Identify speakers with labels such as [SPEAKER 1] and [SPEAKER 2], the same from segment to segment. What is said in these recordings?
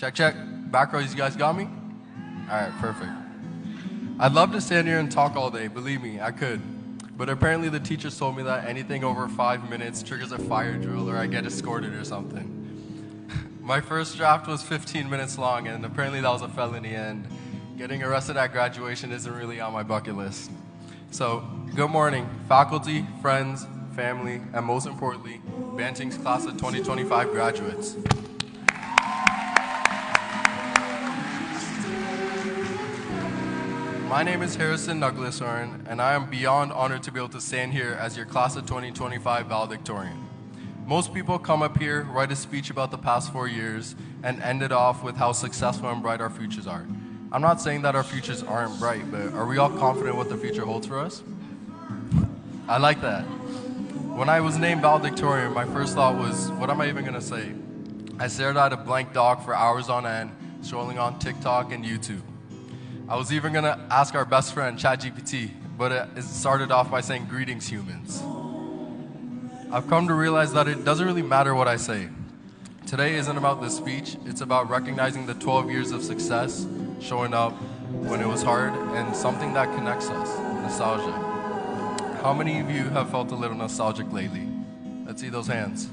[SPEAKER 1] Check, check. Back rows, you guys got me? All right, perfect. I'd love to stand here and talk all day, believe me, I could. But apparently the teachers told me that anything over 5 minutes triggers a fire drill or I get escorted or something. My first draft was 15 minutes long and apparently that was a felony and getting arrested at graduation isn't really on my bucket list. So, good morning, faculty, friends, family, and most importantly, Banting's class of 2025 graduates. My name is Harrison Nuglesorn, and I am beyond honored to be able to stand here as your class of 2025 valedictorian. Most people come up here, write a speech about the past 4 years, and end it off with how successful and bright our futures are. I'm not saying that our futures aren't bright, but are we all confident what the future holds for us? I like that. When I was named valedictorian, my first thought was, what am I even gonna say? I stared at a blank doc for hours on end, scrolling on TikTok and YouTube. I was even gonna ask our best friend, ChatGPT, but it started off by saying, greetings, humans. I've come to realize that it doesn't really matter what I say. Today isn't about this speech, it's about recognizing the 12 years of success, showing up when it was hard, and something that connects us, nostalgia. How many of you have felt a little nostalgic lately? Let's see those hands.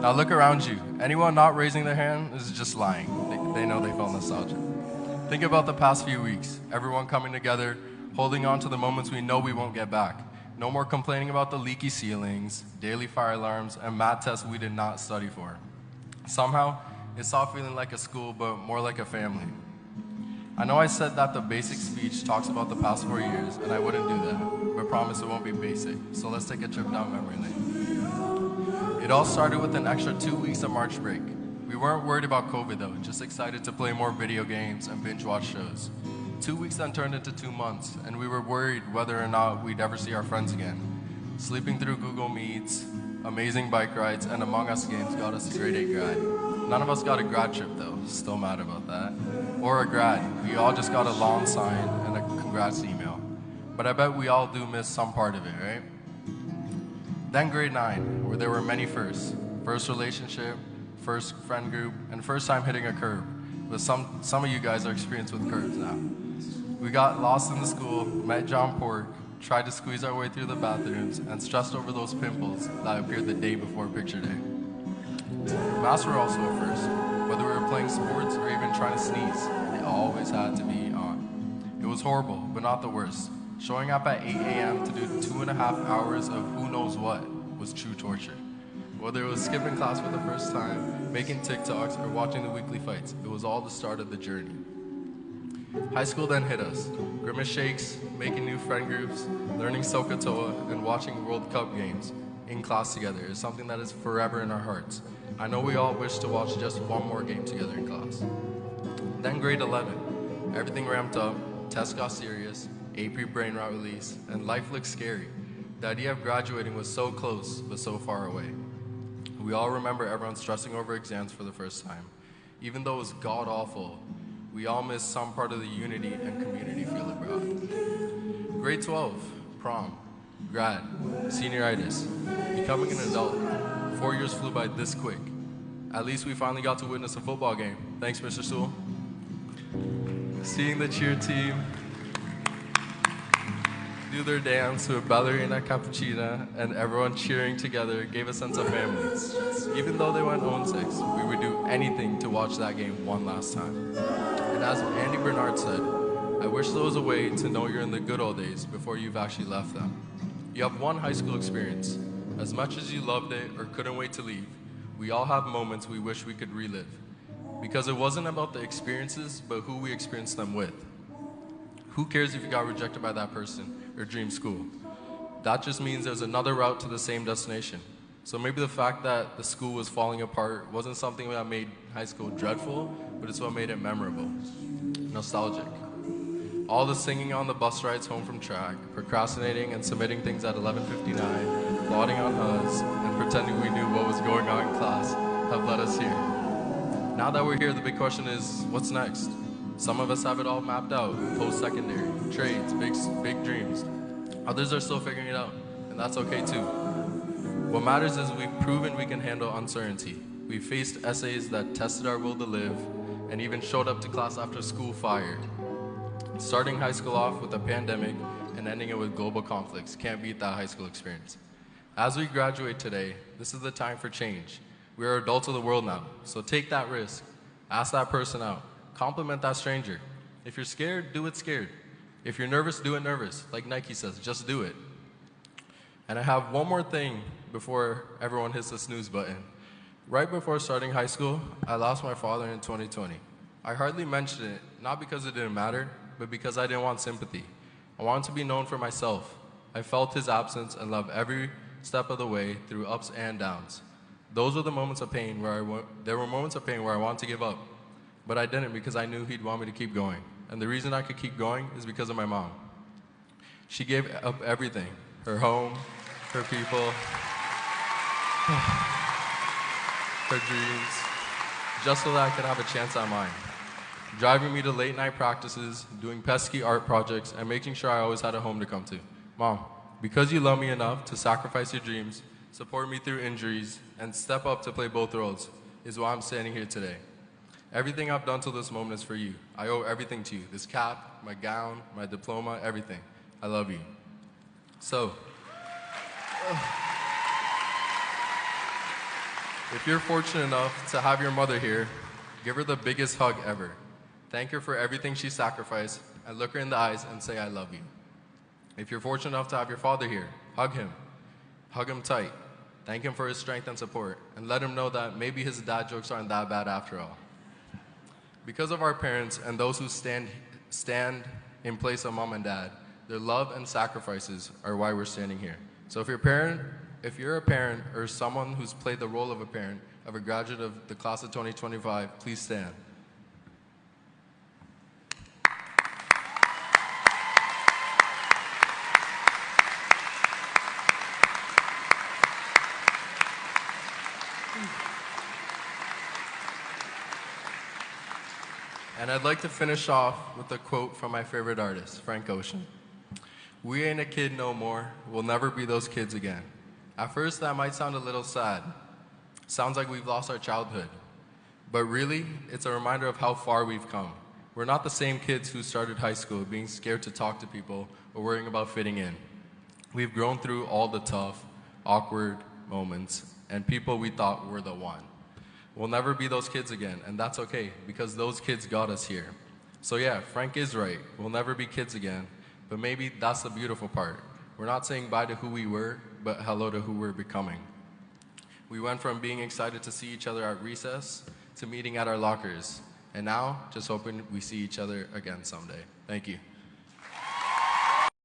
[SPEAKER 1] Now look around you. Anyone not raising their hand is just lying. They know they felt nostalgic. Think about the past few weeks. Everyone coming together, holding on to the moments we know we won't get back. No more complaining about the leaky ceilings, daily fire alarms, and math tests we did not study for. Somehow, it stopped feeling like a school, but more like a family. I know I said that the basic speech talks about the past 4 years, and I wouldn't do that, but promise it won't be basic. So let's take a trip down memory lane. It all started with an extra 2 weeks of March break. We weren't worried about COVID though, just excited to play more video games and binge watch shows. 2 weeks then turned into 2 months, and we were worried whether or not we'd ever see our friends again. Sleeping through Google Meets, amazing bike rides, and Among Us games got us a grade 8 grad. None of us got a grad trip though, still mad about that. Or a grad, we all just got a lawn sign and a congrats email. But I bet we all do miss some part of it, right? Then grade 9, where there were many firsts. First relationship, first friend group, and first time hitting a curb. But some of you guys are experienced with curbs now. We got lost in the school, met John Pork, tried to squeeze our way through the bathrooms, and stressed over those pimples that appeared the day before picture day. Masks were also a first. Whether we were playing sports or even trying to sneeze, they always had to be on. It was horrible, but not the worst. Showing up at 8 a.m. to do 2.5 hours of who knows what was true torture. Whether it was skipping class for the first time, making TikToks, or watching the weekly fights, it was all the start of the journey. High school then hit us. Grimace shakes, making new friend groups, learning SOHCAHTOA, and watching World Cup games in class together is something that is forever in our hearts. I know we all wish to watch just one more game together in class. Then grade 11, everything ramped up, tests got serious, AP brain rot release, and life looked scary. The idea of graduating was so close, but so far away. We all remember everyone stressing over exams for the first time. Even though it was god-awful, we all missed some part of the unity and community feel it brought. Grade 12, prom, grad, senioritis, becoming an adult. 4 years flew by this quick. At least we finally got to witness a football game. Thanks, Mr. Sewell. Seeing the cheer team do their dance with Ballerina Cappuccina and everyone cheering together gave a sense of family. Even though they went 0-6, we would do anything to watch that game one last time. And as Andy Bernard said, I wish there was a way to know you're in the good old days before you've actually left them. You have one high school experience. As much as you loved it or couldn't wait to leave, we all have moments we wish we could relive. Because it wasn't about the experiences, but who we experienced them with. Who cares if you got rejected by that person or dream school? That just means there's another route to the same destination. So maybe the fact that the school was falling apart wasn't something that made high school dreadful, but it's what made it memorable. Nostalgic. All the singing on the bus rides home from track, procrastinating and submitting things at 11:59, plotting on HUDs, and pretending we knew what was going on in class have led us here. Now that we're here, the big question is, what's next? Some of us have it all mapped out, post-secondary, trades, big dreams. Others are still figuring it out, and that's okay too. What matters is we've proven we can handle uncertainty. We faced essays that tested our will to live and even showed up to class after school fired. Starting high school off with a pandemic and ending it with global conflicts can't beat that high school experience. As we graduate today, this is the time for change. We are adults of the world now, so take that risk. Ask that person out. Compliment that stranger. If you're scared, do it scared. If you're nervous, do it nervous. Like Nike says, just do it. And I have one more thing before everyone hits the snooze button. Right before starting high school, I lost my father in 2020. I hardly mentioned it, not because it didn't matter, but because I didn't want sympathy. I wanted to be known for myself. I felt his absence and loved every step of the way through ups and downs. Those were the moments of pain there were moments of pain where I wanted to give up, but I didn't because I knew he'd want me to keep going. And the reason I could keep going is because of my mom. She gave up everything, her home, her people, her dreams, just so that I could have a chance at mine. Driving me to late night practices, doing pesky art projects, and making sure I always had a home to come to. Mom, because you love me enough to sacrifice your dreams, support me through injuries, and step up to play both roles, is why I'm standing here today. Everything I've done till this moment is for you. I owe everything to you. This cap, my gown, my diploma, everything. I love you. So, if you're fortunate enough to have your mother here, give her the biggest hug ever. Thank her for everything she sacrificed, and look her in the eyes and say, I love you. If you're fortunate enough to have your father here, hug him. Hug him tight. Thank him for his strength and support, and let him know that maybe his dad jokes aren't that bad after all. Because of our parents and those who stand in place of mom and dad, their love and sacrifices are why we're standing here. So if you're a parent or someone who's played the role of a parent of a graduate of the class of 2025, please stand. And I'd like to finish off with a quote from my favorite artist, Frank Ocean. We ain't a kid no more, we'll never be those kids again. At first that might sound a little sad. Sounds like we've lost our childhood. But really, it's a reminder of how far we've come. We're not the same kids who started high school being scared to talk to people or worrying about fitting in. We've grown through all the tough, awkward moments and people we thought were the one. We'll never be those kids again, and that's okay, because those kids got us here. So yeah, Frank is right. We'll never be kids again, but maybe that's the beautiful part. We're not saying bye to who we were, but hello to who we're becoming. We went from being excited to see each other at recess to meeting at our lockers, and now just hoping we see each other again someday. Thank you.